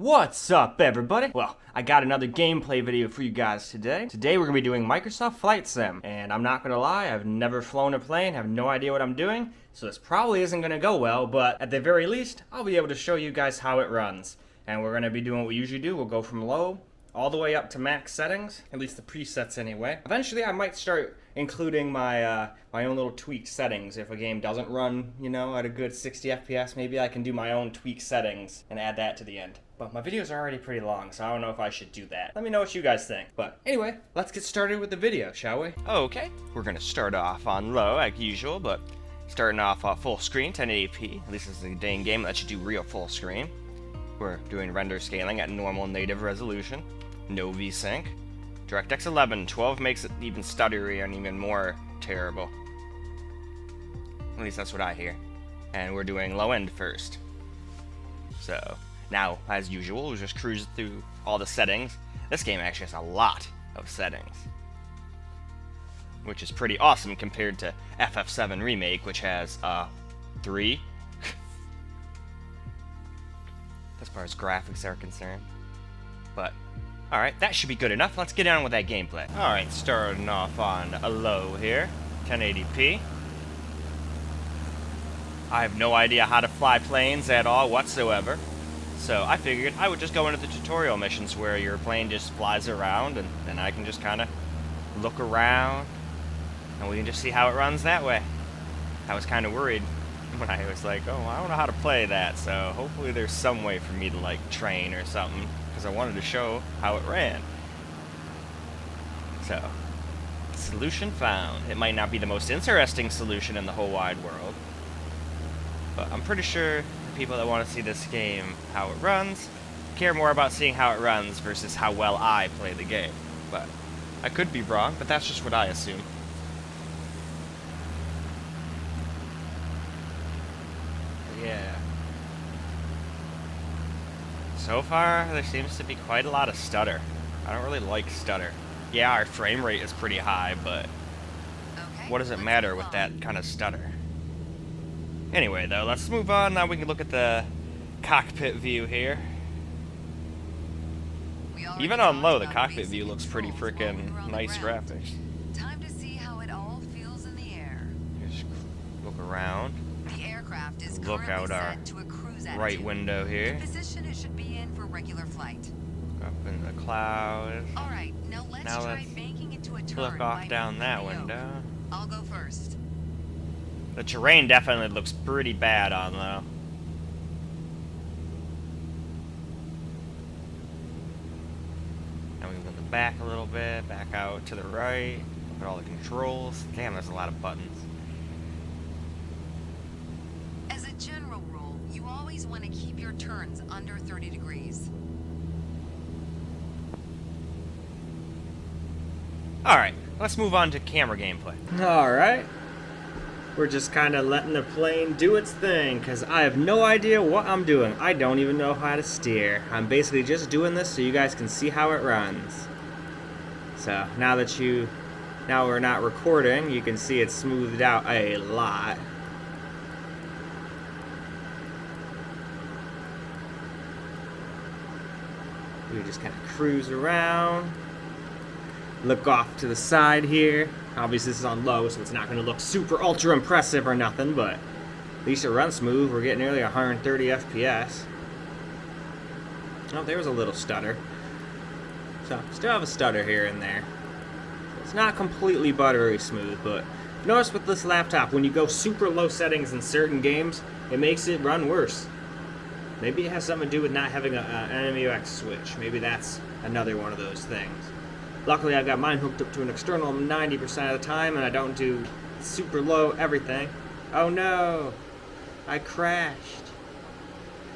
What's up, everybody? Well, I got another gameplay video for you guys today. Today we're going to be doing Microsoft Flight Sim, and I'm not going to lie, I've never flown a plane, have no idea what I'm doing, so this probably isn't going to go well, but at the very least, I'll be able to show you guys how it runs. And we're going to be doing what we usually do. We'll go from low all the way up to max settings, at least the presets anyway. Eventually I might start including my my own little tweaked settings. If a game doesn't run, you know, at a good 60 FPS, maybe I can do my own tweaked settings and add that to the end. But my videos are already pretty long, so I don't know if I should do that. Let me know what you guys think. But anyway, let's get started with the video, shall we? Okay, we're gonna start off on low like usual, but starting off full screen, 1080p. At least this is a dang game that lets you do real full screen. We're doing render scaling at normal native resolution. No VSync. DirectX 11, 12 makes it even stuttery and even more terrible. At least that's what I hear. And we're doing low end first. So, now, as usual, we'll just cruise through all the settings. This game actually has a lot of settings, which is pretty awesome compared to FF7 Remake, which has, 3. As far as graphics are concerned. But, alright, that should be good enough. Let's get on with that gameplay. Alright, starting off on a low here, 1080p. I have no idea how to fly planes at all whatsoever. So I figured I would just go into the tutorial missions where your plane just flies around, and then I can just kind of look around, and we can just see how it runs that way. I was kind of worried when I was like, oh, I don't know how to play that, so hopefully there's some way for me to, like, train or something, because I wanted to show how it ran. So, solution found. It might not be the most interesting solution in the whole wide world, but I'm pretty sure people that want to see this game, how it runs, care more about seeing how it runs versus how well I play the game. But I could be wrong, but that's just what I assume. Yeah. So far, there seems to be quite a lot of stutter. I don't really like stutter. Yeah, our frame rate is pretty high, but what does it matter with that kind of stutter? Anyway, though, let's move on. Now we can look at the cockpit view here. Even on low, the cockpit view looks pretty freaking nice graphics. Time to see how it all feels in the air. Just look around. The aircraft is Look out our set to a cruise attitude. right window here. The position it should be in for regular flight. Up in the clouds. All right, now let's try banking into a turn. Look off down that window. I'll go first. The terrain definitely looks pretty bad on low. Now we move in the back a little bit, back out to the right, look at all the controls. Damn, there's a lot of buttons. As a general rule, you always want to keep your turns under 30 degrees. Alright, let's move on to camera gameplay. Alright. We're just kind of letting the plane do its thing, because I have no idea what I'm doing. I don't even know how to steer. I'm basically just doing this so you guys can see how it runs. So, now we're not recording, you can see it's smoothed out a lot. We just kind of cruise around. Look off to the side here. Obviously this is on low, so it's not going to look super ultra impressive or nothing, but at least it runs smooth. We're getting nearly 130 FPS. Oh, there was a little stutter. So, still have a stutter here and there. It's not completely buttery smooth, but notice with this laptop, when you go super low settings in certain games, it makes it run worse. Maybe it has something to do with not having an MMUX switch. Maybe that's another one of those things. Luckily, I've got mine hooked up to an external 90% of the time, and I don't do super low everything. Oh no! I crashed.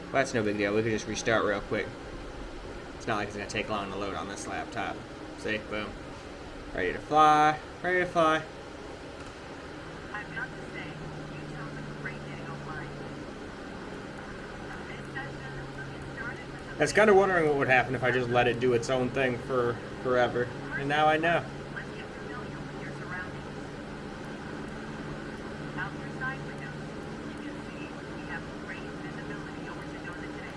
Well, that's no big deal. We could just restart real quick. It's not like it's going to take long to load on this laptop. See? Boom. Ready to fly. Ready to fly. I've got to say, you sound like a great getting offline. I was kind of wondering what would happen if I just let it do its own thing for forever. And now I know. Let's get familiar with your surroundings. Out your side windows, you can see we have great visibility over Sedona today.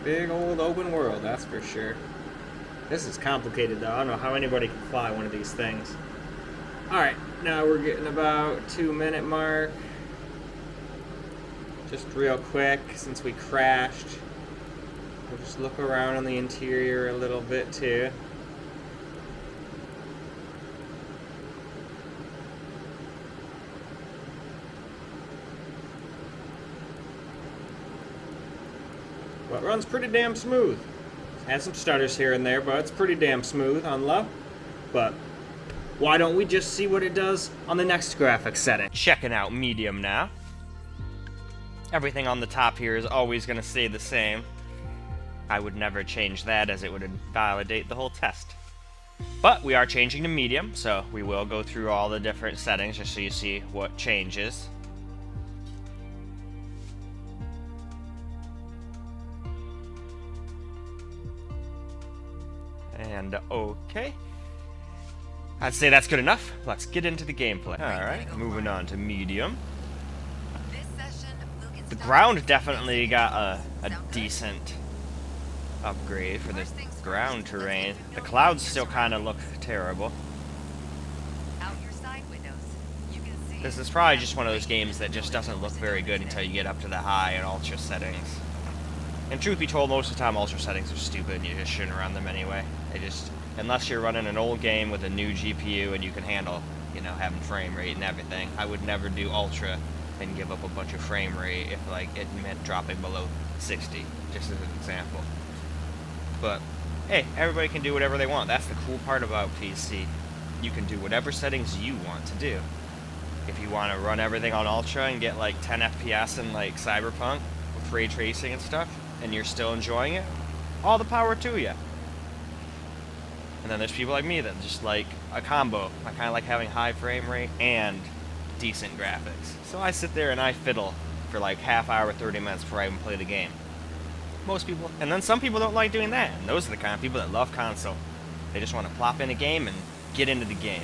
Big old open world, that's for sure. This is complicated though. I don't know how anybody can fly one of these things. Alright, now we're getting about 2-minute mark. Just real quick, since we crashed, we'll just look around on the interior a little bit too. Well, it runs pretty damn smooth. Has some stutters here and there, but it's pretty damn smooth on low. But why don't we just see what it does on the next graphics setting? Checking out medium now. Everything on the top here is always going to stay the same. I would never change that, as it would invalidate the whole test. But we are changing to medium, so we will go through all the different settings just so you see what changes. And okay. I'd say that's good enough. Let's get into the gameplay. Alright, moving on to medium. The ground definitely got a decent upgrade for the ground terrain. The clouds still kind of look terrible. This is probably just one of those games that just doesn't look very good until you get up to the high and ultra settings. And truth be told, most of the time ultra settings are stupid and you just shouldn't run them anyway. They just, unless you're running an old game with a new GPU and you can handle, you know, having frame rate and everything, I would never do ultra and give up a bunch of frame rate if, like, it meant dropping below 60, just as an example. But, hey, everybody can do whatever they want. That's the cool part about PC. You can do whatever settings you want to do. If you want to run everything on ultra and get, like, 10 FPS in, like, Cyberpunk with ray tracing and stuff, and you're still enjoying it, all the power to you. And then there's people like me that just like a combo. I kind of like having high frame rate and decent graphics. So I sit there and I fiddle for like half hour, 30 minutes before I even play the game. Most people. And then some people don't like doing that. And those are the kind of people that love console. They just want to plop in a game and get into the game.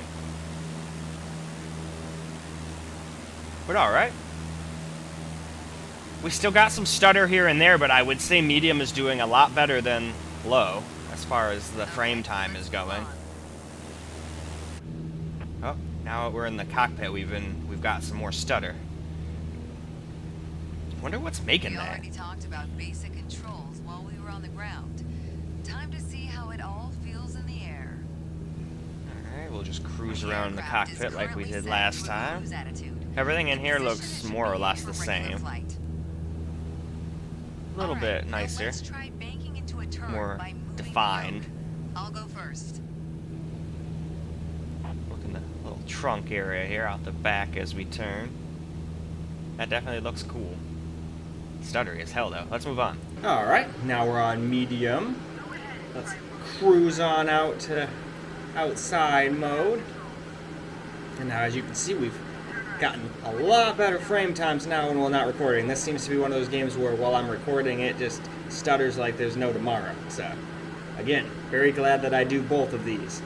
But alright. We still got some stutter here and there, but I would say medium is doing a lot better than low as far as the frame time is going. Oh, now we're in the cockpit. We've got some more stutter. Wonder what's making that. We already talked about basic controls while we were on the ground. Time to see how it all feels in the air. Alright, we'll just cruise around the cockpit like we did last time. Everything in here looks more or less the same. A little bit nicer, more defined. I'll go first. Look in the little trunk area here out the back as we turn. That definitely looks cool. Stuttery as hell though. Let's move on. Alright, now we're on medium. Let's cruise on out to outside mode. And now as you can see, we've gotten a lot better frame times now when we're not recording. This seems to be one of those games where while I'm recording it just stutters like there's no tomorrow. So again, very glad that I do both of these.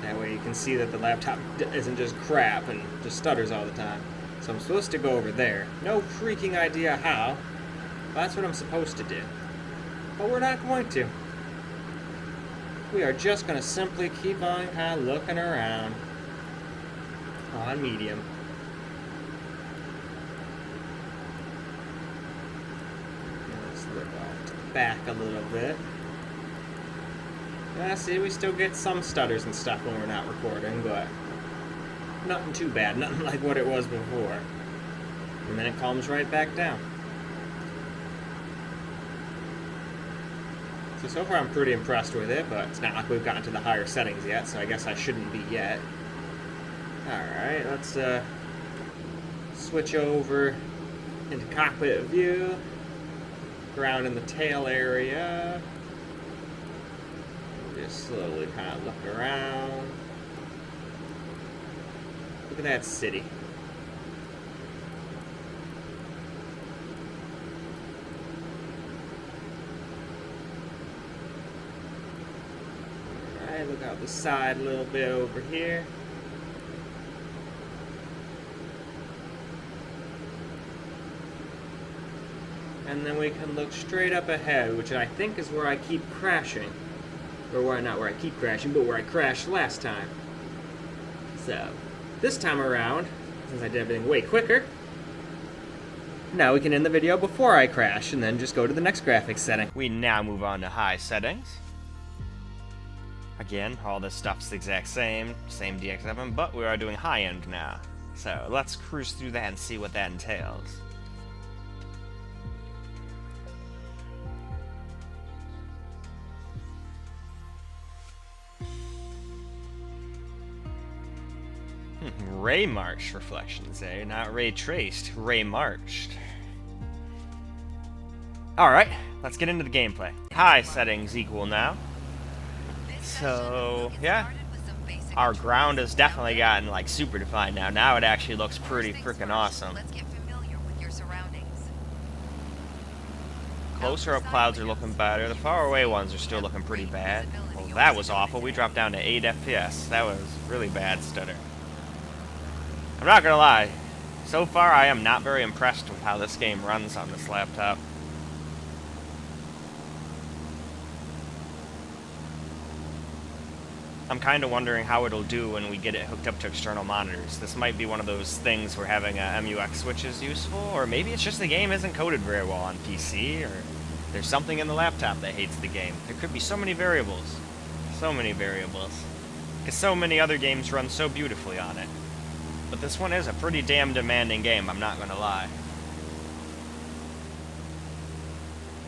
That way you can see that the laptop isn't just crap and just stutters all the time. So I'm supposed to go over there. No freaking idea how. But that's what I'm supposed to do. But we're not going to. We are just going to simply keep on kind of looking around on medium. Back a little bit. Yeah, see, we still get some stutters and stuff when we're not recording, but nothing too bad, nothing like what it was before. And then it calms right back down. So far I'm pretty impressed with it, but it's not like we've gotten to the higher settings yet, so I guess I shouldn't be yet. Alright, let's switch over into cockpit view. Around in the tail area. Just slowly kind of look around. Look at that city. Alright, look out the side a little bit over here. and then we can look straight up ahead, which I think is where I keep crashing. Or where, not where I keep crashing, but where I crashed last time. So, this time around, since I did everything way quicker, now we can end the video before I crash and then just go to the next graphics setting. We now move on to high settings. Again, all this stuff's the exact same DX7, but we are doing high end now. So let's cruise through that and see what that entails. Ray marched reflections, eh? Not ray traced, ray marched. Alright, let's get into the gameplay. High settings equal now. So, yeah. Our ground has definitely gotten, like, super defined now. Now it actually looks pretty freaking awesome. Let's get familiar with your surroundings. Closer up clouds are looking better. The far away ones are still looking pretty bad. Well, that was awful. We dropped down to 8 FPS. That was really bad stutter. I'm not gonna lie. So far, I am not very impressed with how this game runs on this laptop. I'm kind of wondering how it'll do when we get it hooked up to external monitors. This might be one of those things where having a MUX switch is useful, or maybe it's just the game isn't coded very well on PC, or there's something in the laptop that hates the game. There could be so many variables. So many variables. Because so many other games run so beautifully on it. But this one is a pretty damn demanding game, I'm not gonna lie.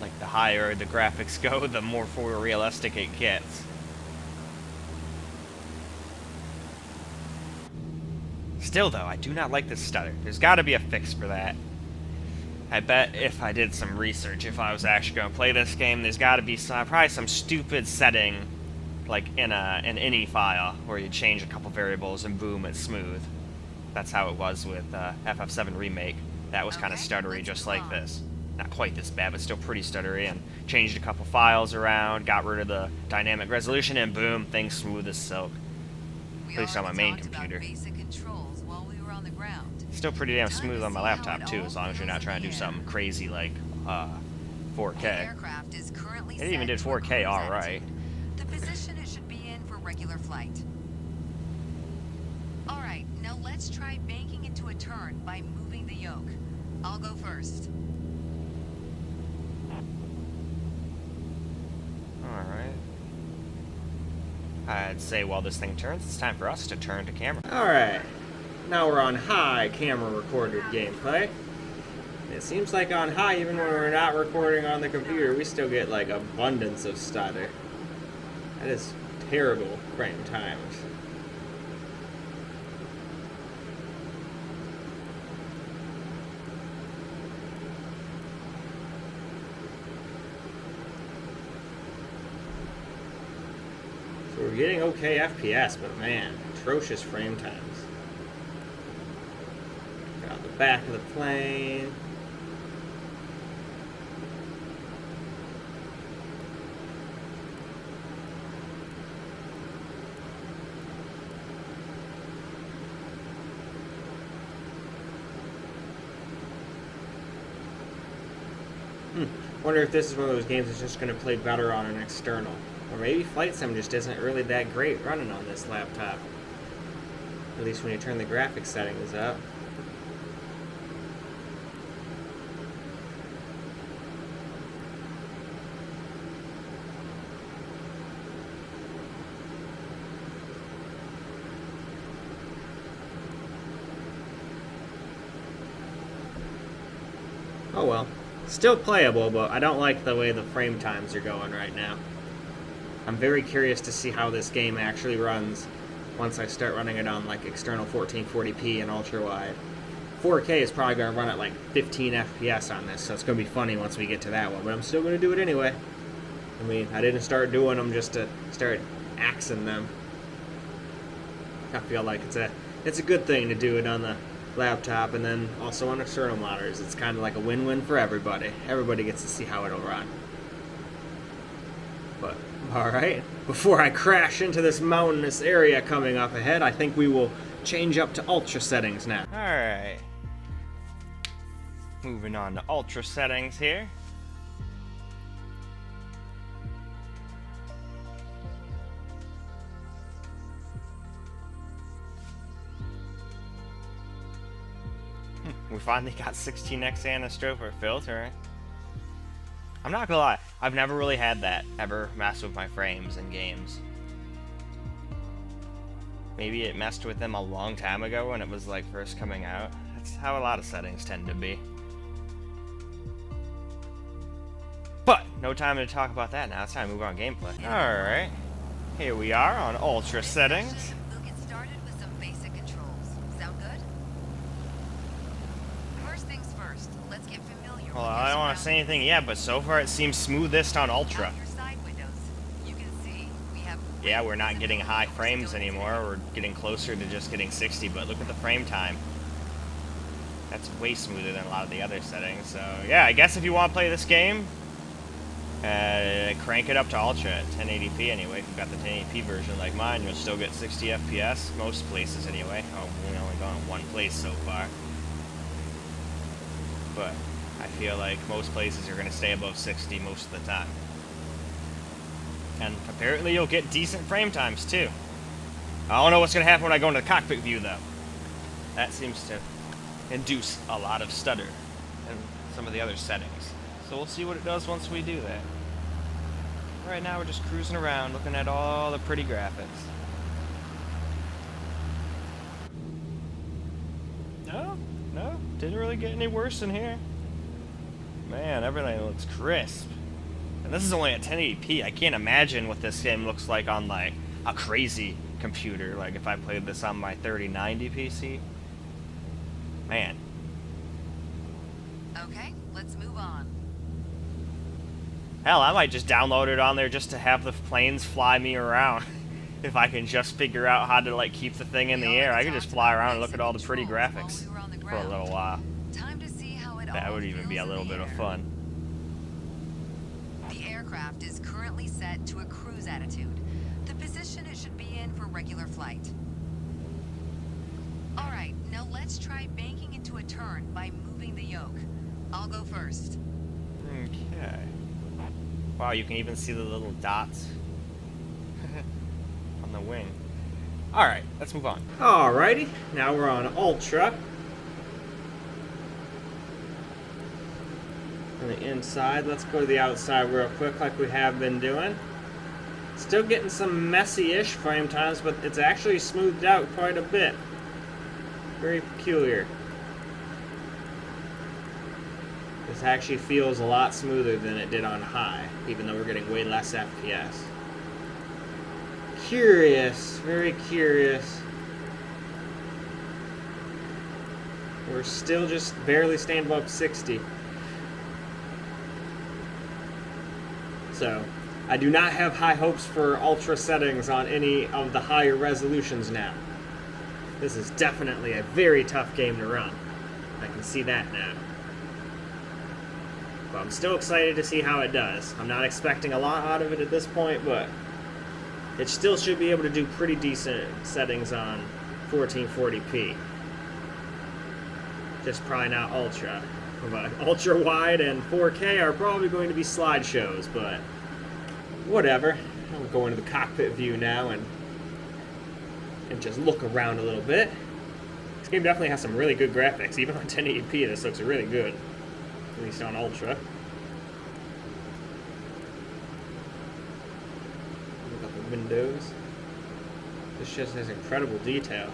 Like, the higher the graphics go, the more photorealistic it gets. Still, though, I do not like this stutter. There's got to be a fix for that. I bet if I did some research, if I was actually going to play this game, there's got to be probably some stupid setting, like in an INI file, where you change a couple variables and boom, it's smooth. That's how it was with FF7 Remake. That was kind of stuttery, just like this. Not quite this bad, but still pretty stuttery, and changed a couple files around, got rid of the dynamic resolution, and boom, things smooth as silk. At least on my main computer. Still pretty damn smooth on my laptop too, as long as you're not trying to do something crazy like 4K. It even did 4K alright. The position it should be in for regular flight. Alright, now let's try banking into a turn by moving the yoke. I'll go first. Alright. I'd say while this thing turns, it's time for us to turn to camera. Alright, now we're on high camera recorded gameplay. It seems like on high, even when we're not recording on the computer, we still get like abundance of stutter. That is terrible frame times. So we're getting okay FPS, but man, atrocious frame times. Got the back of the plane. Wonder if this is one of those games that's just going to play better on an external. Or maybe Flight Sim just isn't really that great running on this laptop. At least when you turn the graphics settings up. Oh well. Still playable, but I don't like the way the frame times are going right now. I'm very curious to see how this game actually runs once I start running it on like external 1440p and ultra wide. 4K is probably going to run at like 15 FPS on this, so it's going to be funny once we get to that one, but I'm still going to do it anyway. I mean, I didn't start doing them just to start axing them. I feel like it's a good thing to do it on the laptop and then also on external monitors. It's kind of like a win-win for everybody. Everybody gets to see how it'll run. But, alright, before I crash into this mountainous area coming up ahead, I think we will change up to ultra settings now. Alright. Moving on to ultra settings here. We finally got 16x anisotroper filtering. I'm not gonna lie, I've never really had that ever mess with my frames in games. Maybe it messed with them a long time ago when it was like first coming out. That's how a lot of settings tend to be. But no time to talk about that now. It's time to move on to gameplay. Alright. Here we are on ultra settings. We'll get started with some basic controls. Sound good? First things first, let's get familiar Well, with I don't want to say anything yet, but so far it seems smoothest on ultra. Your side windows. You can see we have Yeah, we're not getting high frames anymore. We're getting closer to just getting 60, but look at the frame time. That's way smoother than a lot of the other settings. So yeah, I guess if you want to play this game, crank it up to ultra at 1080p anyway. If you've got the 1080p version like mine, you'll still get 60 FPS, most places anyway. Oh, we only gone one place so far. But I feel like most places are going to stay above 60 most of the time. And apparently you'll get decent frame times too. I don't know what's going to happen when I go into the cockpit view though. That seems to induce a lot of stutter in some of the other settings. So we'll see what it does once we do that. Right now we're just cruising around looking at all the pretty graphics. No, didn't really get any worse in here. Man, everything looks crisp. And this is only at 1080p. I can't imagine what this game looks like on like a crazy computer. Like if I played this on my 3090 PC. Man. Okay, let's move on. Hell, I might just download it on there just to have the planes fly me around. If I can just figure out how to like keep the thing in the air, I can just fly around and look at all the pretty graphics for a little while. Time to see how it That all would even be a feels in little the bit of air. fun. The aircraft is currently set to a cruise attitude, the position it should be in for regular flight. Alright, now let's try banking into a turn by moving the yoke. I'll go first. Okay. Wow, you can even see the little dots on the wing. Alright, let's move on. Alrighty, now we're on Ultra. On the inside, let's go to the outside real quick like we have been doing. Still getting some messy-ish frame times, but it's actually smoothed out quite a bit. Very peculiar. This actually feels a lot smoother than it did on high, even though we're getting way less FPS. Curious, very curious. We're still just barely staying above 60. So, I do not have high hopes for ultra settings on any of the higher resolutions now. This is definitely a very tough game to run. I can see that now. But I'm still excited to see how it does. I'm not expecting a lot out of it at this point, but it still should be able to do pretty decent settings on 1440p. Just probably not ultra. But ultra wide and 4K are probably going to be slideshows, but whatever. I'll go into the cockpit view now and just look around a little bit. This game definitely has some really good graphics. Even on 1080p, this looks really good. At least on ultra. Look at the windows. This just has incredible detail.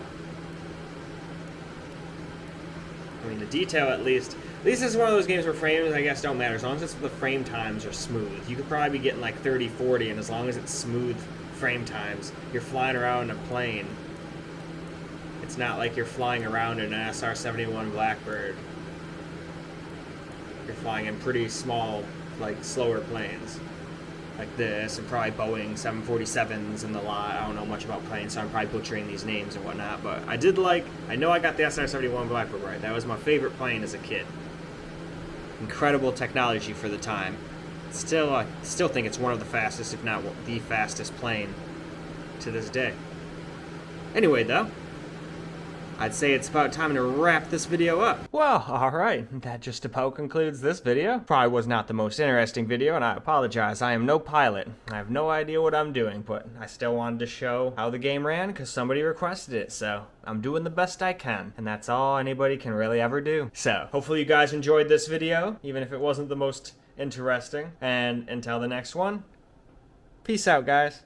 I mean, the detail at least this is one of those games where frames, I guess, don't matter. As long as the frame times are smooth. You could probably be getting like 30, 40, and as long as it's smooth frame times, you're flying around in a plane. It's not like you're flying around in an SR-71 Blackbird. You're flying in pretty small, like, slower planes. Like this, and probably Boeing 747s and the lot. I don't know much about planes, so I'm probably butchering these names and whatnot. But I know I got the SR-71 Blackbird right. That was my favorite plane as a kid. Incredible technology for the time. Still, I still think it's one of the fastest, if not the fastest plane to this day. Anyway, though, I'd say it's about time to wrap this video up. Well, alright, that just about concludes this video. Probably was not the most interesting video, and I apologize. I am no pilot. I have no idea what I'm doing, but I still wanted to show how the game ran because somebody requested it, so I'm doing the best I can, and that's all anybody can really ever do. So, hopefully you guys enjoyed this video, even if it wasn't the most interesting, and until the next one, peace out, guys.